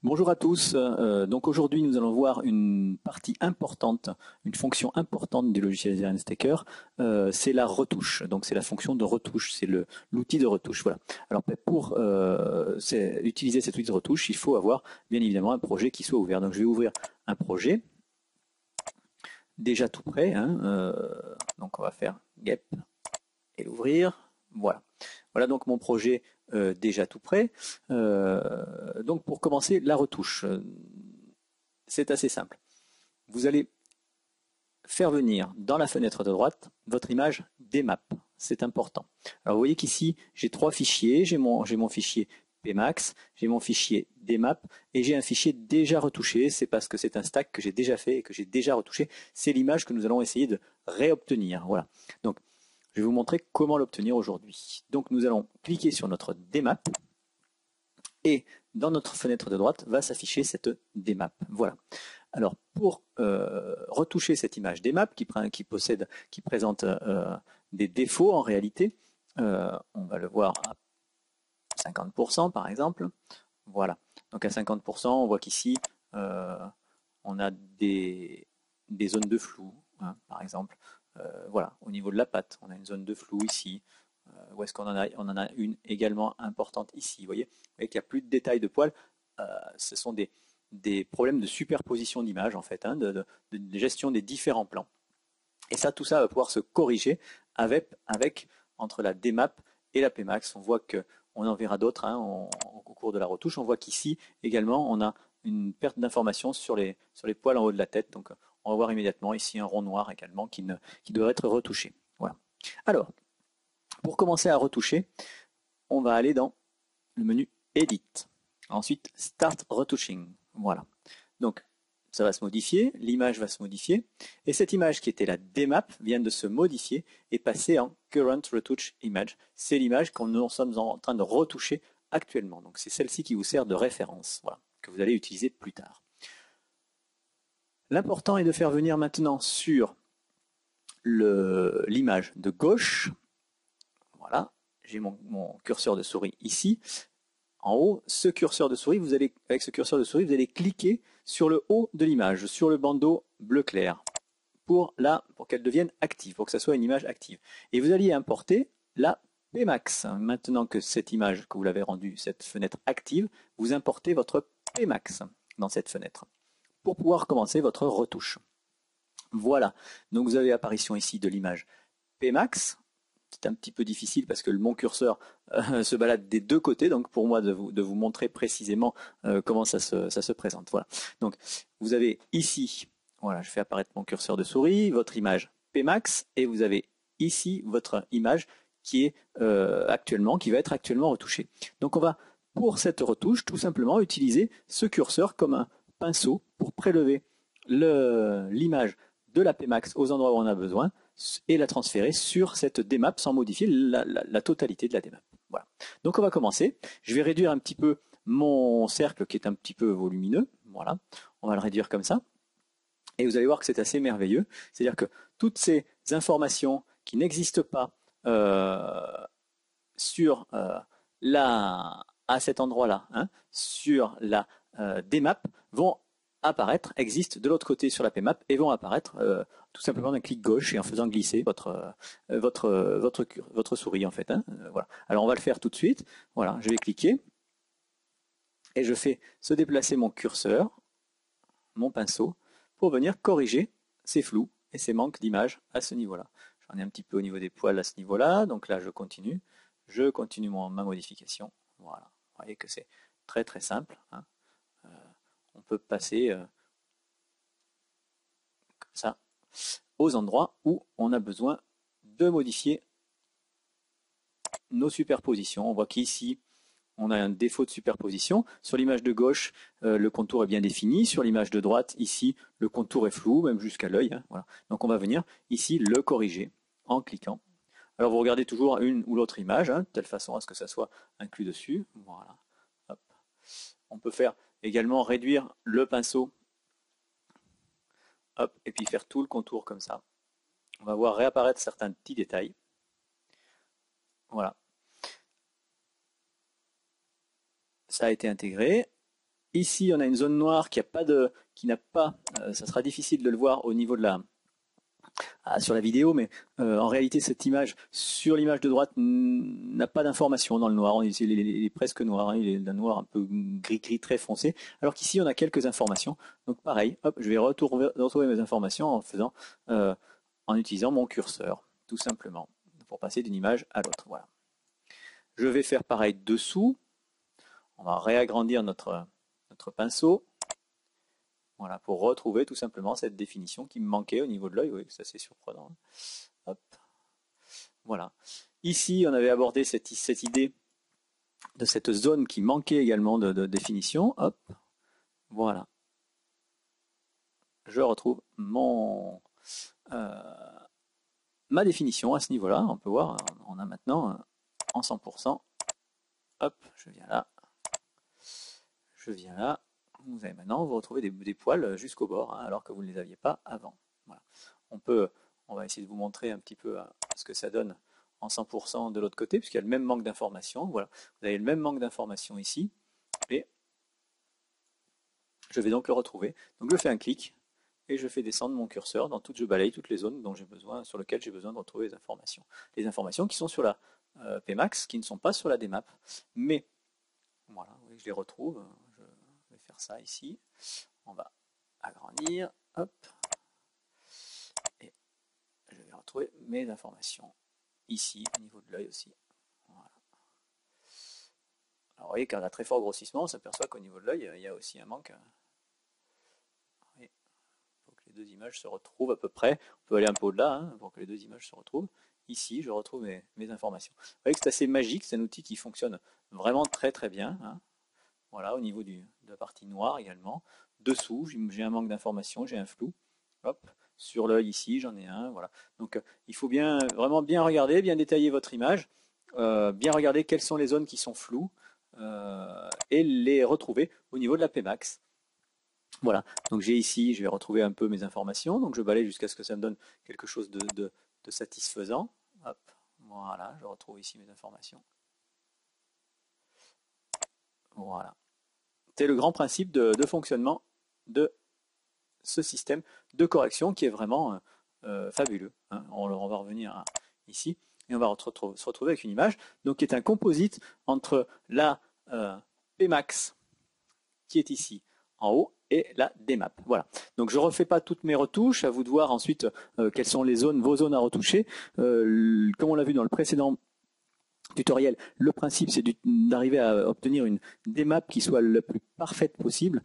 Bonjour à tous. Donc aujourd'hui, nous allons voir une partie importante, une fonction importante du logiciel ZStacker. C'est la retouche. Donc c'est la fonction de retouche, c'est l'outil de retouche. Voilà. Alors pour utiliser cet outil de retouche, il faut avoir bien évidemment un projet qui soit ouvert. Donc je vais ouvrir un projet déjà tout prêt. Donc on va faire get et l'ouvrir. Voilà. Voilà donc mon projet déjà tout prêt. Donc pour commencer, la retouche, c'est assez simple. Vous allez faire venir dans la fenêtre de droite votre image DMAP. C'est important. Alors vous voyez qu'ici, j'ai trois fichiers. J'ai mon fichier PMax, j'ai mon fichier DMAP et j'ai un fichier déjà retouché. C'est parce que c'est un stack que j'ai déjà fait et que j'ai déjà retouché. C'est l'image que nous allons essayer de réobtenir. Voilà. Donc, je vais vous montrer comment l'obtenir aujourd'hui. Donc nous allons cliquer sur notre DMAP et dans notre fenêtre de droite va s'afficher cette DMAP. Voilà. Alors pour retoucher cette image DMAP qui présente des défauts en réalité, on va le voir à 50% par exemple. Voilà. Donc à 50%, on voit qu'ici on a des zones de flou, par exemple. Voilà, au niveau de la patte, on a une zone de flou ici. Où est-ce qu'on en a? On en a une également importante ici. Vous voyez qu'il n'y a plus de détails de poils. Ce sont des problèmes de superposition d'images, en fait, de gestion des différents plans. Et ça, tout ça va pouvoir se corriger avec entre la DMAP et la PMax. On voit qu'on en verra d'autres au cours de la retouche. On voit qu'ici, également, on a une perte d'information sur les poils en haut de la tête. Donc, on va voir immédiatement ici un rond noir également qui doit être retouché. Voilà. Alors, pour commencer à retoucher, on va aller dans le menu Edit. Ensuite, Start Retouching. Voilà. Donc, ça va se modifier, l'image va se modifier, et cette image qui était la DMAP vient de se modifier et passer en Current Retouch Image. C'est l'image que nous sommes en train de retoucher actuellement. Donc, c'est celle-ci qui vous sert de référence, voilà, que vous allez utiliser plus tard. L'important est de faire venir maintenant sur l'image de gauche. Voilà, j'ai mon curseur de souris ici. En haut, ce curseur de souris, avec ce curseur de souris, vous allez cliquer sur le haut de l'image, sur le bandeau bleu clair, pour qu'elle devienne active, pour que ça soit une image active. Et vous alliez importer la PMax. Maintenant que cette image, que vous l'avez rendue, cette fenêtre active, vous importez votre PMax dans cette fenêtre pour pouvoir commencer votre retouche. Voilà, donc vous avez apparition ici de l'image PMax. C'est un petit peu difficile parce que mon curseur se balade des deux côtés, donc pour moi de vous montrer précisément comment ça se présente. Voilà. Donc vous avez ici, voilà, je fais apparaître mon curseur de souris, votre image PMax, et vous avez ici votre image qui va être actuellement retouchée. Donc on va, pour cette retouche, tout simplement utiliser ce curseur comme un pinceau pour prélever l'image de la PMax aux endroits où on a besoin et la transférer sur cette DMAP sans modifier la totalité de la DMAP. Voilà. Donc on va commencer. Je vais réduire un petit peu mon cercle qui est un petit peu volumineux. Voilà. On va le réduire comme ça. Et vous allez voir que c'est assez merveilleux. C'est-à-dire que toutes ces informations qui n'existent pas à cet endroit-là, sur la DMAP, vont apparaître, existent de l'autre côté sur la PMAP et vont apparaître tout simplement d'un clic gauche et en faisant glisser votre souris en fait. Voilà. Alors on va le faire tout de suite. Voilà, je vais cliquer et je fais se déplacer mon curseur, mon pinceau, pour venir corriger ces flous et ces manques d'image à ce niveau-là. J'en ai un petit peu au niveau des poils à ce niveau-là, donc là je continue ma modification. Voilà, vous voyez que c'est très très simple. On peut passer comme ça aux endroits où on a besoin de modifier nos superpositions. On voit qu'ici, on a un défaut de superposition. Sur l'image de gauche, le contour est bien défini. Sur l'image de droite, ici, le contour est flou, même jusqu'à l'œil. Voilà. Donc on va venir ici le corriger en cliquant. Alors vous regardez toujours une ou l'autre image, de telle façon à ce que ça soit inclus dessus. Voilà. Hop. On peut faire également réduire le pinceau. Hop, et puis faire tout le contour comme ça. On va voir réapparaître certains petits détails. Voilà. Ça a été intégré. Ici, on a une zone noire qui n'a pas, ça sera difficile de le voir au niveau de sur la vidéo, mais en réalité, cette image, sur l'image de droite, n'a pas d'information dans le noir. Il est presque noir, hein, il est d'un noir un peu gris-gris, très foncé. Alors qu'ici, on a quelques informations. Donc pareil, hop, je vais retrouver mes informations en utilisant mon curseur, tout simplement, pour passer d'une image à l'autre. Voilà. Je vais faire pareil dessous. On va réagrandir notre pinceau. Voilà, pour retrouver tout simplement cette définition qui me manquait au niveau de l'œil. Oui, c'est assez surprenant. Hop. Voilà. Ici, on avait abordé cette idée de cette zone qui manquait également de définition. Hop. Voilà. Je retrouve ma définition à ce niveau-là. On peut voir, on a maintenant en 100%. Hop, je viens là. Je viens là. Vous avez maintenant, vous retrouvez des poils jusqu'au bord, hein, alors que vous ne les aviez pas avant. Voilà. On va essayer de vous montrer un petit peu ce que ça donne en 100% de l'autre côté, puisqu'il y a le même manque d'informations. Voilà. Vous avez le même manque d'informations ici, et je vais donc le retrouver. Donc je fais un clic, et je fais descendre mon curseur je balaye toutes les zones sur lesquelles j'ai besoin de retrouver les informations. Les informations qui sont sur la PMAX, qui ne sont pas sur la DMAP, mais voilà, oui, je les retrouve. Je vais faire ça ici. On va agrandir. Hop. Et je vais retrouver mes informations ici, au niveau de l'œil aussi. Voilà. Alors, vous voyez qu'en a très fort grossissement, on s'aperçoit qu'au niveau de l'œil, il y a aussi un manque. Il faut que les deux images se retrouvent à peu près. On peut aller un peu au-delà, hein, pour que les deux images se retrouvent. Ici, je retrouve mes informations. Vous voyez que c'est assez magique, c'est un outil qui fonctionne vraiment très très bien. Hein. Voilà, au niveau de la partie noire également. Dessous, j'ai un manque d'informations, j'ai un flou. Hop, sur l'œil ici, j'en ai un. Voilà. Donc, il faut vraiment bien regarder, bien détailler votre image, bien regarder quelles sont les zones qui sont floues et les retrouver au niveau de la PMAX. Voilà. Donc, j'ai ici, je vais retrouver un peu mes informations. Donc, je balaye jusqu'à ce que ça me donne quelque chose de satisfaisant. Hop, voilà, je retrouve ici mes informations. Voilà. C'est le grand principe de fonctionnement de ce système de correction qui est vraiment fabuleux. Hein. On va revenir ici et on va se retrouver avec une image donc, qui est un composite entre la PMAX qui est ici en haut et la DMAP. Voilà. Donc je ne refais pas toutes mes retouches, à vous de voir ensuite quelles sont vos zones à retoucher. Comme on l'a vu dans le précédent tutoriel, le principe c'est d'arriver à obtenir une DMAP qui soit la plus parfaite possible.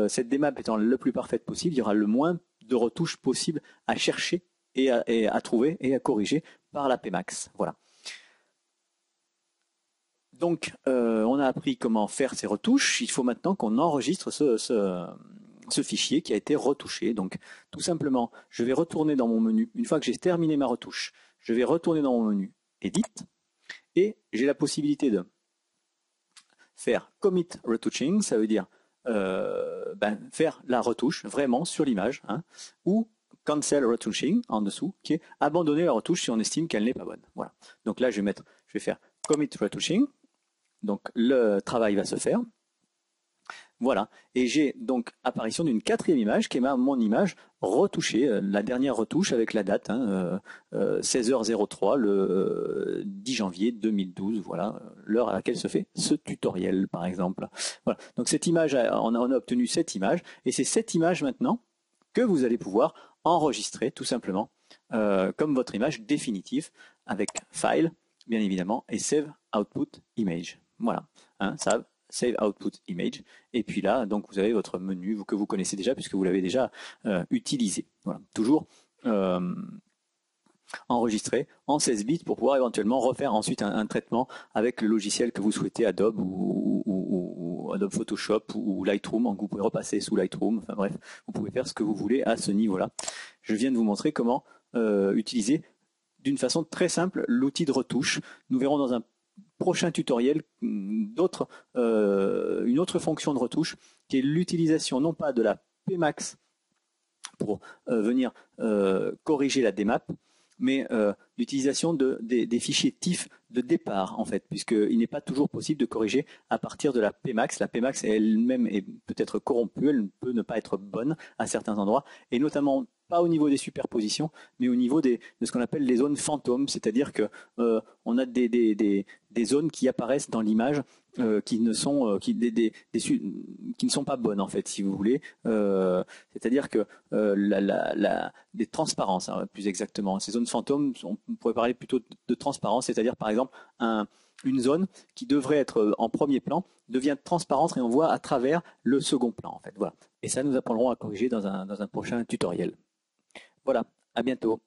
Cette DMAP étant le plus parfaite possible, il y aura le moins de retouches possible à chercher et à trouver et à corriger par la PMAX. Voilà. Donc on a appris comment faire ces retouches. Il faut maintenant qu'on enregistre ce fichier qui a été retouché. Donc tout simplement, je vais retourner dans mon menu. Une fois que j'ai terminé ma retouche, je vais retourner dans mon menu Edit. Et j'ai la possibilité de faire Commit Retouching, ça veut dire faire la retouche vraiment sur l'image, hein, ou Cancel Retouching en dessous, qui est abandonner la retouche si on estime qu'elle n'est pas bonne. Voilà. Donc là, je vais faire Commit Retouching, donc le travail va se faire. Voilà, et j'ai donc apparition d'une quatrième image qui est mon image retouchée, la dernière retouche avec la date, hein, 16h03, le 10 janvier 2012, voilà, l'heure à laquelle se fait ce tutoriel par exemple. Voilà, donc cette image, on a obtenu cette image, et c'est cette image maintenant que vous allez pouvoir enregistrer tout simplement comme votre image définitive avec File, bien évidemment, et Save Output Image. Voilà, hein, ça. Save Output Image, et puis là, donc vous avez votre menu que vous connaissez déjà puisque vous l'avez déjà utilisé. Voilà. Toujours enregistré en 16 bits pour pouvoir éventuellement refaire ensuite un traitement avec le logiciel que vous souhaitez, Adobe ou Adobe Photoshop ou Lightroom. Donc vous pouvez repasser sous Lightroom, enfin bref, vous pouvez faire ce que vous voulez à ce niveau-là. Je viens de vous montrer comment utiliser d'une façon très simple l'outil de retouche. Nous verrons dans un prochain tutoriel une autre fonction de retouche qui est l'utilisation non pas de la PMAX pour venir corriger la DMAP, mais l'utilisation des fichiers TIFF de départ, en fait, puisqu'il n'est pas toujours possible de corriger à partir de la Pmax. La Pmax elle-même est peut-être corrompue, elle peut ne pas être bonne à certains endroits, et notamment pas au niveau des superpositions, mais au niveau de ce qu'on appelle les zones fantômes, c'est-à-dire que on a des zones qui apparaissent dans l'image qui ne sont qui ne sont pas bonnes en fait, si vous voulez. C'est-à-dire que des transparences, hein, plus exactement. Ces zones fantômes, on pourrait parler plutôt de transparence, c'est-à-dire par exemple une zone qui devrait être en premier plan devient transparente et on voit à travers le second plan en fait. Voilà. Et ça, nous apprendrons à corriger dans un prochain tutoriel. Voilà, à bientôt.